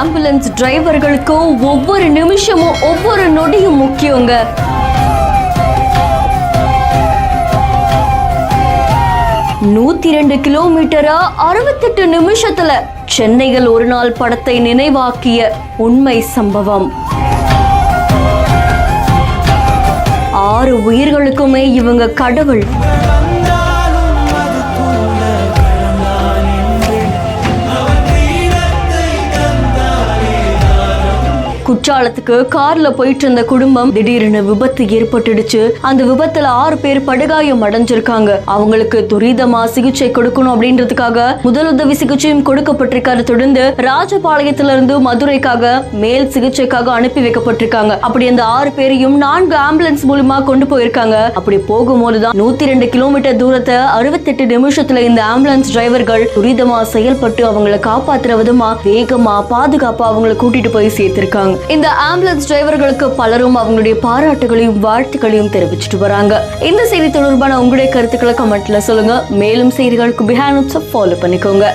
Ambulance டிரைவர்களுக்கும் ஒவ்வொரு நிமிஷமும் ஒவ்வொரு நொடியும் முக்கியங்க. நூத்தி 2 கிலோமீட்டரா 68 நிமிஷத்துல சென்னையில் ஒரு நாள் படத்தை நினைவாக்கிய உண்மை சம்பவம். 6 உயிர்களுக்குமே இவங்க கடவுள். குற்றாலத்துக்கு கார்ல போயிட்டு இருந்த குடும்பம் திடீர்னு விபத்து ஏற்பட்டுடுச்சு. அந்த விபத்துல 6 பேர் படுகாயம் அடைஞ்சிருக்காங்க. அவங்களுக்கு துரிதமா சிகிச்சை கொடுக்கணும் அப்படின்றதுக்காக முதலுதவி சிகிச்சையும் கொடுக்கப்பட்டிருக்காரு. தொடர்ந்து ராஜபாளையத்திலிருந்து மதுரைக்காக மேல் சிகிச்சைக்காக அனுப்பி வைக்கப்பட்டிருக்காங்க. அப்படி அந்த 6 பேரையும் 4 ஆம்புலன்ஸ் மூலமா கொண்டு போயிருக்காங்க. அப்படி போகும்போதுதான் 102 கிலோமீட்டர் தூரத்தை 68 நிமிஷத்துல இந்த ஆம்புலன்ஸ் டிரைவர்கள் துரிதமா செயல்பட்டு அவங்களை காப்பாற்றுற விதமா வேகமா பாதுகாப்பா அவங்களை கூட்டிட்டு போய் சேர்த்திருக்காங்க. இந்த ஆம்புலன்ஸ் டிரைவர்களுக்கு பலரும் அவங்களுடைய பாராட்டுகளையும் வாழ்த்துக்களையும் தெரிவிச்சிட்டு வராங்க. இந்த செய்தி தொடர்பான உங்களுடைய கருத்துக்களை கமெண்ட்ல சொல்லுங்க. மேலும் செய்திகளுக்கு பிஹைண்ட் ஃபாலோ பண்ணிக்கோங்க.